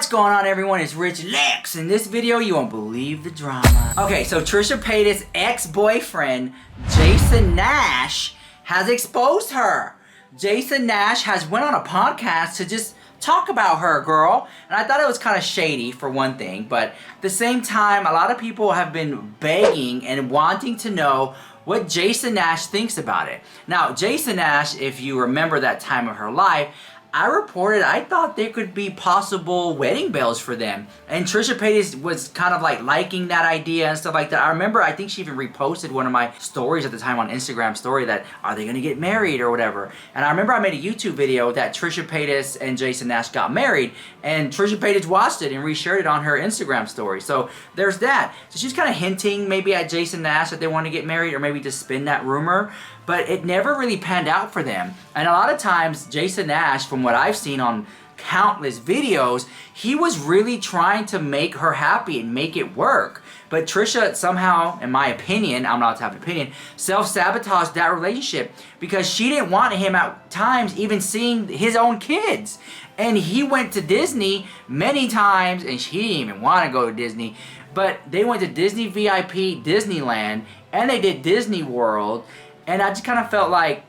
What's going on, everyone? It's Rich Lex. In this video, you won't believe the drama. Okay, so Trisha Paytas' ex-boyfriend, Jason Nash, has exposed her. Jason Nash has went on a podcast to just talk about her, girl. And I thought it was kind of shady, for one thing. But at the same time, a lot of people have been begging and wanting to know what Jason Nash thinks about it. Now, Jason Nash, if you remember that time of her life, I thought there could be possible wedding bells for them. And Trisha Paytas was kind of like liking that idea and stuff like that. I remember, I think she even reposted one of my stories at the time on Instagram story that, are they gonna get married or whatever? And I remember I made a YouTube video that Trisha Paytas and Jason Nash got married, and Trisha Paytas watched it and reshared it on her Instagram story. So there's that. So she's kind of hinting maybe at Jason Nash that they want to get married, or maybe just spin that rumor. But it never really panned out for them. And a lot of times, Jason Nash, from what I've seen on countless videos, he was really trying to make her happy and make it work. But Trisha somehow, in my opinion, I'm not to have an opinion, self-sabotaged that relationship because she didn't want him at times even seeing his own kids. And he went to Disney many times, and she didn't even want to go to Disney, but they went to Disney VIP, Disneyland, and they did Disney World. And I just kind of felt like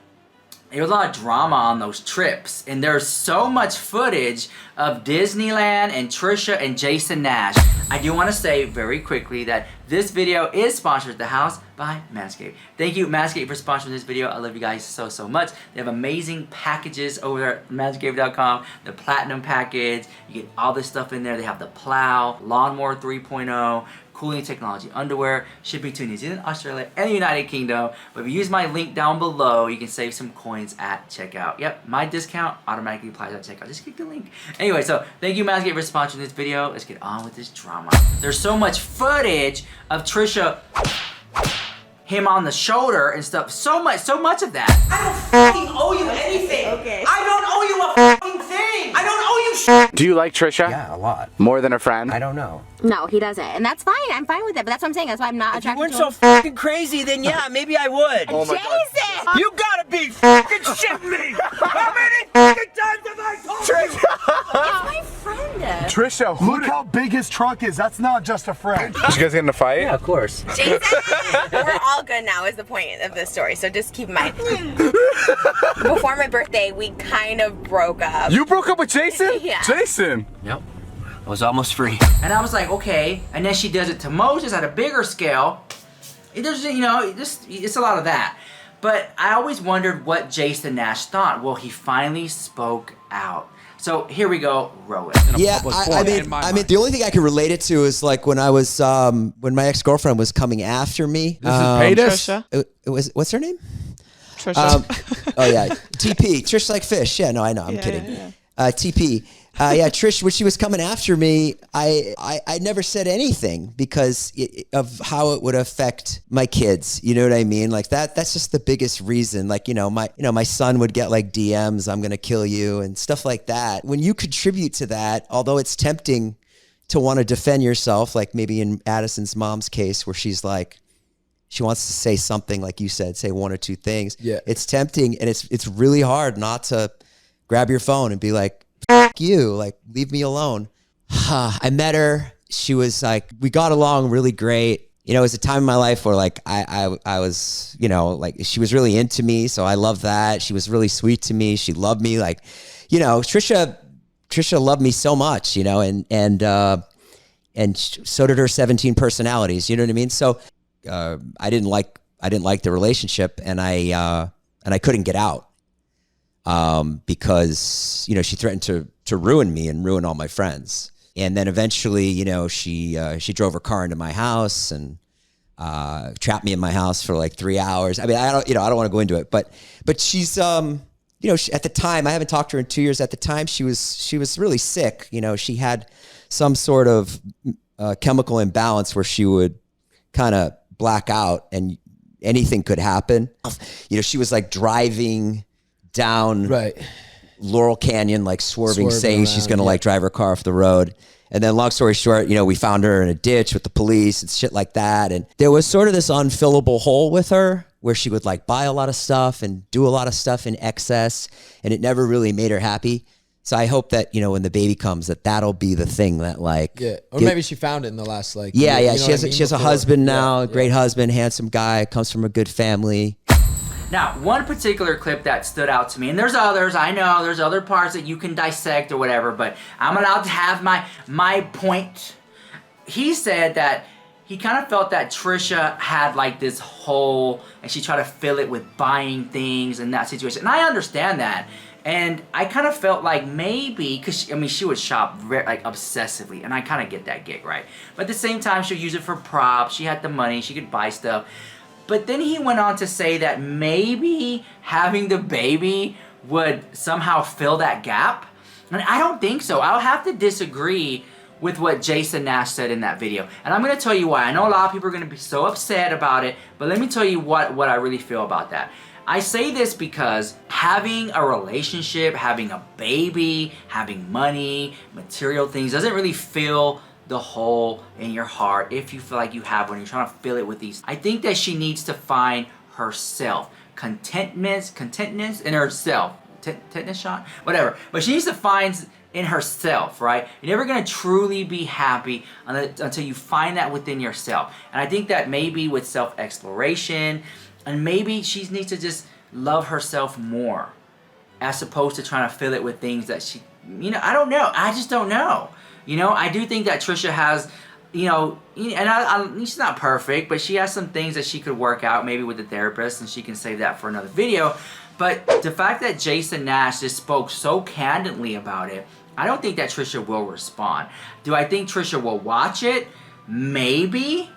there was a lot of drama on those trips. And there's so much footage of Disneyland and Trisha and Jason Nash. I do want to say very quickly that this video is sponsored at the house by Manscaped. Thank you, Manscaped, for sponsoring this video. I love you guys so, so much. They have amazing packages over there at manscaped.com. The Platinum package. You get all this stuff in there. They have the Plow, Lawnmower 3.0, cooling technology underwear, shipping to New Zealand, Australia, and the United Kingdom. But if you use my link down below, you can save some coins at checkout. Yep, my discount automatically applies at checkout. Just click the link. Anyway, so thank you, Manscaped, for sponsoring this video. Let's get on with this drama. There's so much footage of Trisha, him on the shoulder and stuff. So much of that. I don't fucking owe you anything. Okay. I don't owe you a fucking thing. I don't owe you shit. Do you like Trisha? Yeah, a lot. More than a friend? I don't know. No, he doesn't. And that's fine. I'm fine with it. But that's what I'm saying. That's why I'm not If you attracted weren't to so him. fucking crazy, then yeah, maybe I would. Oh my Jason! You gotta be fucking shitting me! How many fucking times have I told you? It's my friend. Trisha, Look how big his trunk is. That's not just a friend. Did you guys get in a fight? Yeah, of course. Jason! We're all good now is the point of this story, so just keep in mind. Before my birthday, we kind of broke up. You broke up with Jason? Yeah. Jason! Yep. I was almost free. And I was like, okay. And then she does it to Moses at a bigger scale. There's, you know, it's a lot of that. But I always wondered what Jason Nash thought. Well, he finally spoke out. So here we go, roll it. Yeah, I mean, the only thing I could relate it to is like when I was, when my ex-girlfriend was coming after me. This is Paytas? It was, what's her name? Trisha. Oh yeah, TP, Trish like fish. Yeah, no, I know, I'm kidding. Yeah. TP. Yeah, Trish, when she was coming after me, I never said anything because of how it would affect my kids. You know what I mean? Like that's just the biggest reason. Like, my son would get like DMs, I'm going to kill you and stuff like that. When you contribute to that, although it's tempting to want to defend yourself, like maybe in Addison's mom's case where she's like, she wants to say something, like you said, say one or two things. Yeah. It's tempting, and it's really hard not to grab your phone and be like, F you, like, leave me alone. I met her. She was like, we got along really great. You know, it was a time in my life where like I was, like she was really into me. So I love that. She was really sweet to me. She loved me. Like, Trisha loved me so much, and so did her 17 personalities. You know what I mean? So I didn't like the relationship, and I couldn't get out. Because, she threatened to ruin me and ruin all my friends. And then eventually, she drove her car into my house and, trapped me in my house for like 3 hours. I mean, I don't want to go into it, but she's, at the time, I haven't talked to her in 2 years. At the time, she was really sick. She had some sort of, chemical imbalance where she would kind of black out and anything could happen. She was like driving down Laurel Canyon, like swerving saying around, she's going to like drive her car off the road. And then long story short, we found her in a ditch with the police and shit like that. And there was sort of this unfillable hole with her where she would like buy a lot of stuff and do a lot of stuff in excess. And it never really made her happy. So I hope that, you know, when the baby comes, that'll be the thing that like, Yeah, or maybe she found it in the last like. yeah, year, yeah. you know She what I mean? has a Before. husband now, Yeah, great husband, handsome guy, comes from a good family. Now, one particular clip that stood out to me, and there's others, I know, there's other parts that you can dissect or whatever, but I'm allowed to have my point. He said that he kind of felt that Trisha had like this hole, and she tried to fill it with buying things in that situation. And I understand that. And I kind of felt like maybe, because she would shop like obsessively, and I kind of get that gig, right? But at the same time, she'll use it for props. She had the money, she could buy stuff. But then he went on to say that maybe having the baby would somehow fill that gap. And I don't think so. I'll have to disagree with what Jason Nash said in that video. And I'm going to tell you why. I know a lot of people are going to be so upset about it, but let me tell you what I really feel about that. I say this because having a relationship, having a baby, having money, material things doesn't really fill the hole in your heart if you feel like you have one. You're trying to fill it with these. I think that she needs to find herself. Contentness in herself. Tetanus shot? Whatever. But she needs to find in herself, right? You're never going to truly be happy until you find that within yourself. And I think that maybe with self-exploration, and maybe she needs to just love herself more as opposed to trying to fill it with things that she, you know, I don't know. I just don't know. You know, I do think that Trisha has, you know, and she's not perfect, but she has some things that she could work out maybe with the therapist, and she can save that for another video. But the fact that Jason Nash just spoke so candidly about it, I don't think that Trisha will respond. Do I think Trisha will watch it? Maybe.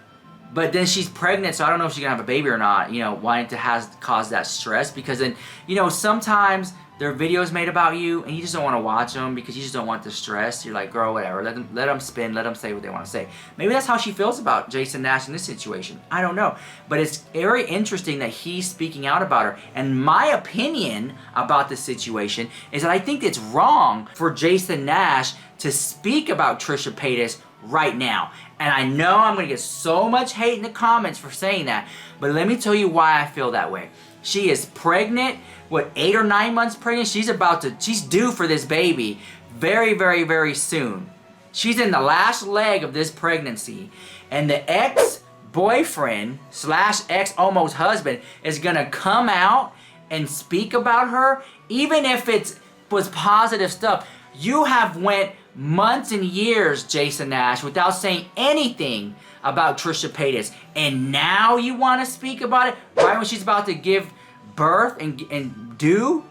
But then she's pregnant, so I don't know if she's going to have a baby or not, you know, wanting to cause that stress. Because then, you know, sometimes there are videos made about you, and you just don't want to watch them because you just don't want the stress. You're like, girl, whatever. Let them spin. Let them say what they want to say. Maybe that's how she feels about Jason Nash in this situation. I don't know. But it's very interesting that he's speaking out about her. And my opinion about the situation is that I think it's wrong for Jason Nash to speak about Trisha Paytas right now. And I know I'm going to get so much hate in the comments for saying that. But let me tell you why I feel that way. She is pregnant. What, 8 or 9 months pregnant? She's due for this baby very, very, very soon. She's in the last leg of this pregnancy. And the ex-boyfriend / ex-almost husband is going to come out and speak about her. Even if it was positive stuff. You have went months and years, Jason Nash, without saying anything about Trisha Paytas. And now you want to speak about it right when she's about to give birth and do?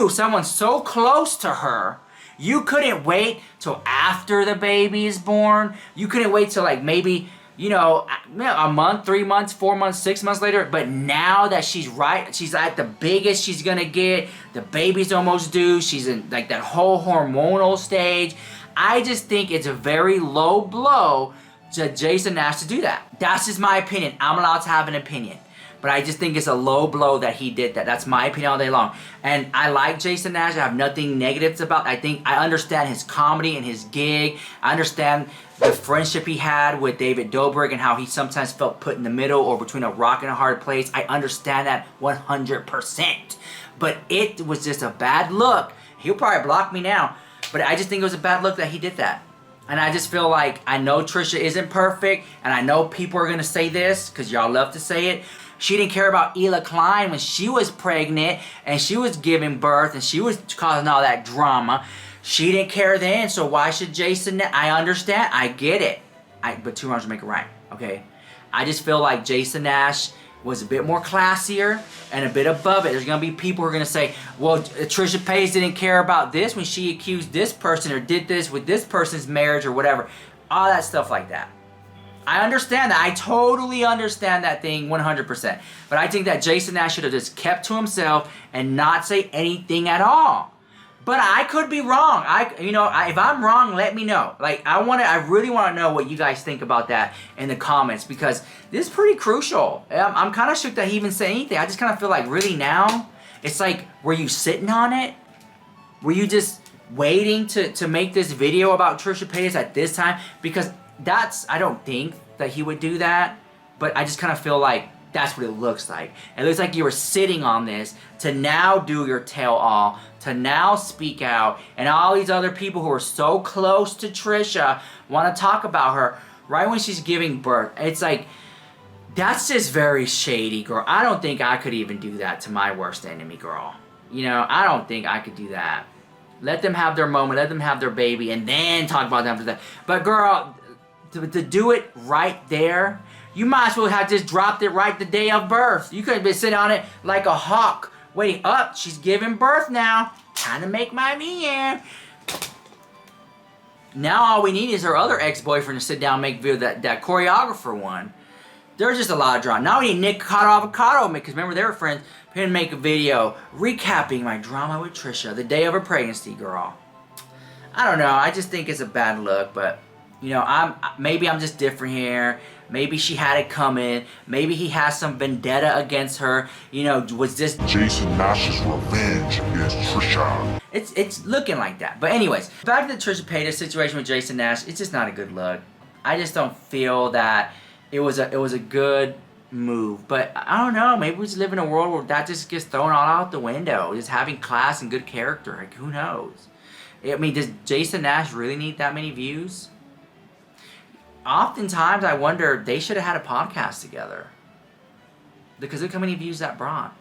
Someone so close to her, you couldn't wait till after the baby is born. You couldn't wait till like maybe, you know, a month, 3 months, 4 months, 6 months later. But now that she's at the biggest she's gonna get, the baby's almost due, she's in like that whole hormonal stage. I just think it's a very low blow to Jason Nash to do that. That's just my opinion. I'm allowed to have an opinion. But I just think it's a low blow that he did that. That's my opinion all day long. And I like Jason Nash. I have nothing negative about. I understand his comedy and his gig. I understand the friendship he had with David Dobrik and how he sometimes felt put in the middle or between a rock and a hard place. I understand that 100%. But it was just a bad look. He'll probably block me now. But I just think it was a bad look that he did that. And I just feel like I know Trisha isn't perfect. And I know people are going to say this because y'all love to say it. She didn't care about Ela Klein when she was pregnant and she was giving birth and she was causing all that drama. She didn't care then, so why should Jason? I understand. I get it. But 2 wrongs make a right, okay? I just feel like Jason Nash was a bit more classier and a bit above it. There's going to be people who are going to say, well, Trisha Paytas didn't care about this when she accused this person or did this with this person's marriage or whatever. All that stuff like that. I understand that. I totally understand that thing 100%. But I think that Jason Nash should have just kept to himself and not say anything at all. But I could be wrong. If I'm wrong, let me know. Like, I really want to know what you guys think about that in the comments because this is pretty crucial. I'm kind of shook that he even said anything. I just kind of feel like, really now? It's like, were you sitting on it? Were you just waiting to make this video about Trisha Paytas at this time? Because I don't think that he would do that, but I just kind of feel like That's what it looks like. It looks like you were sitting on this to now do your tell all, to now speak out, and all these other people who are so close to Trisha want to talk about her right when she's giving birth. It's like, that's just very shady, girl. I don't think I could even do that to my worst enemy, girl. You know, I don't think I could do that. Let them have their moment, let them have their baby, and then talk about them after that. But girl, to do it right there, you might as well have just dropped it right the day of birth. You could have been sitting on it like a hawk, waiting up. She's giving birth now. Time to make my meal. Now all we need is her other ex-boyfriend to sit down and make video, that choreographer one. There's just a lot of drama. Now we need Nick Avocado, because remember they were friends, for him to make a video recapping my drama with Trisha the day of her pregnancy, girl. I don't know. I just think it's a bad look, but you know, maybe I'm just different here. Maybe she had it coming. Maybe he has some vendetta against her. You know, was this Jason Nash's revenge against Trisha? It's looking like that. But anyways, back to the Trisha Paytas situation with Jason Nash. It's just not a good look. I just don't feel that it was a good move. But I don't know. Maybe we just live in a world where that just gets thrown all out the window. Just having class and good character. Like, who knows? I mean, does Jason Nash really need that many views? Oftentimes, I wonder, they should have had a podcast together. Because look how many views that brought.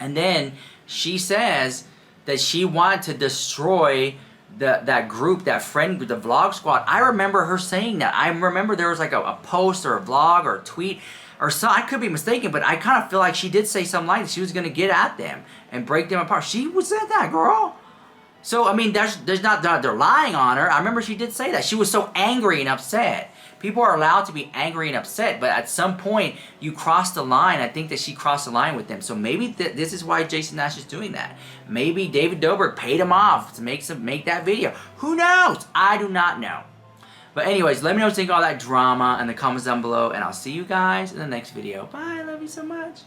And then she says that she wanted to destroy that group, that friend group, the vlog squad. I remember her saying that. I remember there was like a post or a vlog or a tweet or something. I could be mistaken, but I kind of feel like she did say something like that. She was going to get at them and break them apart. She said that, girl. So, I mean, there's not, they're lying on her. I remember she did say that. She was so angry and upset. People are allowed to be angry and upset, but at some point, you cross the line. I think that she crossed the line with them. So maybe this is why Jason Nash is doing that. Maybe David Dobrik paid him off to make that video. Who knows? I do not know. But anyways, let me know what you think of all that drama in the comments down below, and I'll see you guys in the next video. Bye. I love you so much.